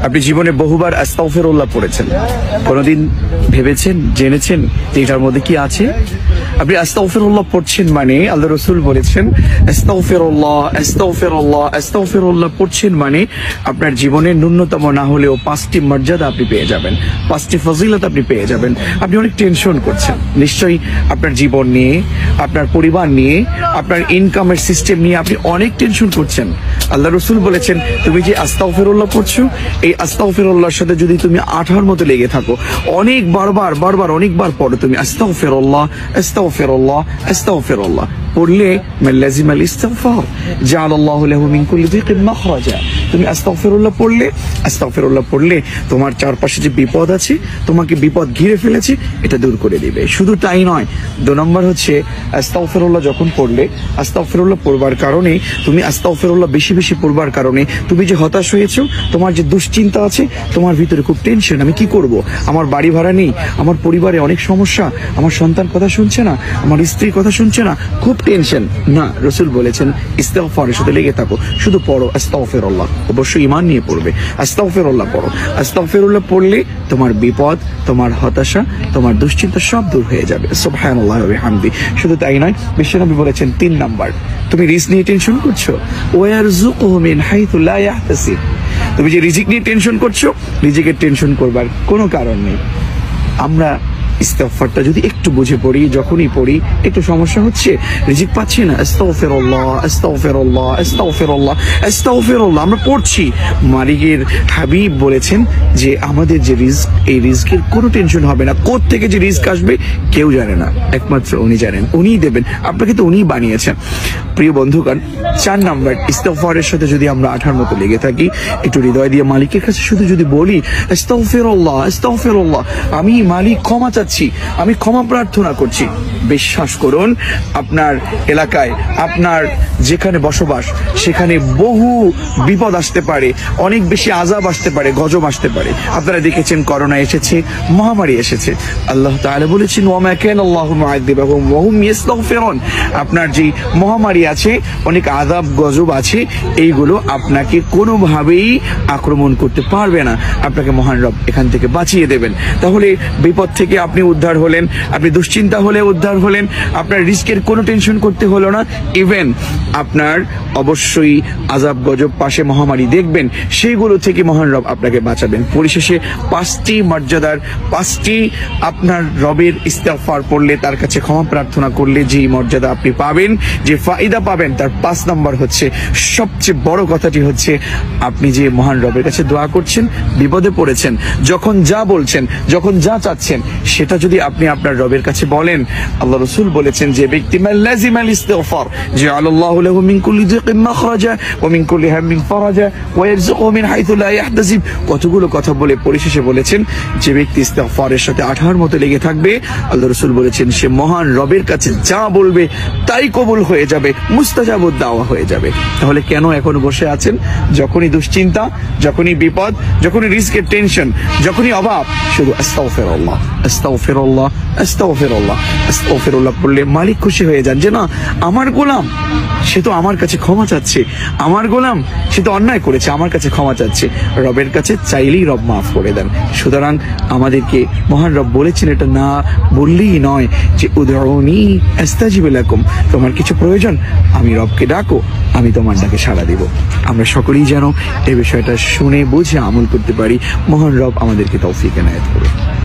আপনি জীবনে বহুবার আস্তাগফিরুল্লাহ পড়েছেন, কোনোদিন ভেবেছেন, জেনেছেন যে এটার মধ্যে কি আছে? আপনি আস্তাগফিরুল্লাহ পড়ছেন মানে আল্লাহ রাসূল বলেছেন আস্তাগফিরুল্লাহ আস্তাগফিরুল্লাহ আস্তাগফিরুল্লাহ পড়ছেন মানে আপনার জীবনে ন্যূনতম না হলেও 5টি মর্যাদা আপনি পেয়ে যাবেন, 5টি ফজিলত আপনি পেয়ে যাবেন। আপনি অনেক টেনশন করছেন নিশ্চয়ই আপনার জীবন নিয়ে, আপনার পরিবার নিয়ে, আপনার ইনকামের সিস্টেম নিয়ে আপনি অনেক টেনশন করছেন। আল্লাহ রাসূল বলেছেন তুমি যে আস্তাগফিরুল্লাহ পড়ছো, এই আস্তাগফিরুল্লাহর সাথে যদি তুমি আঠার মতো লেগে থাকো, অনেক বারবার অনেকবার পড়ো তুমি আস্তাগফিরুল্লাহ আস্তাগফিরুল্লাহ আস্তাগফিরুল্লাহ পড়লে মান লাজিমাল ইস্তিগফার জাআলাল্লাহু লাহু মিন কুল্লি যিকিন মাখরাজা। তুমি আস্তাগফিরুল্লাহ পড়লে তোমার চারপাশে যে বিপদ আছে, তোমাকে বিপদ ঘিরে ফেলেছে, এটা দূর করে দিবে। শুধু তাই নয়, 2 নম্বর হচ্ছে আস্তাগফিরুল্লাহ যখন পড়লে, আস্তাগফিরুল্লাহ পড়বার কারণে, তুমি আস্তাগফিরুল্লাহ বেশি বেশি পড়বার কারণে তুমি যে হতাশ হয়েছো, তোমার যে দুশ্চিন্তা আছে, তোমার ভিতরে খুব টেনশন, আমি কি করব, আমার বাড়ি ভাড়া নেই, আমার পরিবারে অনেক সমস্যা, আমার সন্তান কথা শুনছে না, আমার স্ত্রী কথা শুনছে না, খুব টেনশন। না, রাসূল বলেছেন ইস্তিগফারের সাথে লেগে থাকো, শুধু পড়ো আস্তাগফিরুল্লাহ, অবশ্যই ঈমান নিয়ে পড়বে, আস্তাগফিরুল্লাহ পড়ো। আস্তাগফিরুল্লাহ পড়লে তোমার বিপদ, তোমার হতাশা, তোমার দুশ্চিন্তা সব দূর হয়ে যাবে। সুবহানাল্লাহ ওয়া বিহামদি। শুধু তাই নয়, বিশ্বনবী বলেছেন 3 নাম্বার, তুমি রিস্ক নিয়ে টেনশন করছো, ওয়ারযুকুহু মিন হাইথু লা ইয়াহতাসিব। তুমি যে রিজিক নিয়ে টেনশন করছো, রিজিকের টেনশন করবার কোনো কারণ নেই। আমরা ইস্তিগফারটা যদি একটু বুঝে পড়ি, যখনই পড়ি একটু সমস্যা হচ্ছে, রিজিক পাচ্ছি না, আস্তাগফিরুল্লাহ আস্তাগফিরুল্লাহ আস্তাগফিরুল্লাহ আস্তাগফিরুল্লাহ আমরা পড়ছি। মালিকের হাবিব বলেছেন যে আমাদের যে রিজক, এই রিজকের কোনো টেনশন হবে না। কোথা থেকে যে রিজক আসবে কেউ জানে না, একমাত্র উনি জানেন, উনিই দেবেন, আপনাকে তো উনিই বানিয়েছেন। প্রিয় বন্ধুগণ, 4 নাম্বার, ইস্তিগফারের সাথে যদি আমরা আঠার মতো লেগে থাকি, একটু হৃদয় দিয়ে মালিকের কাছে শুধু যদি বলি আস্তাগফিরুল্লাহ আস্তাগফিরুল্লাহ, আমি মালিক ক্ষমা চাচ্ছি, আমি ক্ষমা প্রার্থনা করছি, বিশ্বাস করুন আপনার এলাকায়, আপনার যেখানে বসবাস, সেখানে বহু বিপদ আসতে পারে, অনেক বেশি আযাব আসতে পারে, গজব আসতে পারে। আপনারা দেখেছেন করোনা এসেছে, মহামারী এসেছে, আল্লাহ তাআলা বলেছেন ওয়া মা কানা আল্লাহু মুআযযিবাহুম ওয়া হুম ইস্তাগফিরুন। আপনার যে মহামারী আছে, অনেক আযাব গজব আছে, এইগুলো আপনাকে কোনোভাবেই আক্রমণ করতে পারবে না, আপনাকে মহান রব এখান থেকে বাঁচিয়ে দেবেন। তাহলে বিপদ থেকে আপনি উদ্ধার হলেন, আপনি দুশ্চিন্তা হলে উদ্ধার হলেন, আপনার রিস্কের কোনো টেনশন করতে হলো না। ইভেন আপনার অবশ্যই আযাব গজব পাশে মহামারী দেখবেন, সেইগুলো থেকে মহান রব আপনাকে বাঁচাবেন। পরিশেষে 5টি মর্যাদার, 5টি আপনার রবের ইস্তিগফার পড়লে, তার কাছে ক্ষমা প্রার্থনা করলে যে মর্যাদা আপনি পাবেন, যে ফায়দা পাবেন, তার 5 নাম্বার হচ্ছে, সবচেয়ে বড় কথাটি হচ্ছে, আপনি যে মহান রবের কাছে দোয়া করছেন, বিপদে পড়েছেন, যখন যা বলছেন, যখন যা চাচ্ছেন, সেটা যদি আপনি আপনার রবের কাছে বলেন, আল্লাহ রাসূল বলেছেন যে ব্যক্তি মান লাজিমাল ইস্তিগফার জাআলাল্লাহু লাহু মিন কুল্লি যিকিন মাখরাজা ওয়া মিন কুল্লি হাম্মিন ফারাজা ওয়া ইয়ারযুকুহু মিন হাইথু লা ইয়াহতাসিব। কতগুলো কথা বলে পরিশেষে বলেছেন যে ব্যক্তি ইস্তিগফারের সাথে আঠার মতো লেগে থাকবে, আল্লাহ রাসূল বলেছেন সে মহান রবের কাছে যা বলবে তাই কবুল হয়ে যাবে, মুস্তাজাবুদ দাওয়া হয়ে যাবে। তাহলে কেন এখন বসে আছেন? যখনই দুশ্চিন্তা, যখনই বিপদ, যখনই রিস্কের টেনশন, যখনই অভাব, শুধু আস্তাগফিরুল্লাহ আস্তাগফিরুল্লাহ আস্তাগফিরুল্লাহ আস্তাগফিরুল্লাহ পড়লে মালিক খুশি হয়ে যান যে না, আমার গোলাম সে তো আমার কাছে ক্ষমা চাচ্ছে, আমার গোলাম সে তো অন্যায় করেছে, আমার কাছে ক্ষমা চাচ্ছে। রবের কাছে চাইলেই রব মাফ করে দেন। সুতরাং আমাদেরকে মহান রব বলেছেন, এটা না বললেই নয় যে উদউনি আস্তাজিব লাকুম, তোমার কিছু প্রয়োজন আমি রবকে ডাকো, আমি তোমার ডাকে সাড়া দিব। আমরা সকলেই যেন এই বিষয়টা শুনে বুঝে আমল করতে পারি। মহান রব আমাদেরকে তৌফিক এনায়েত করুন।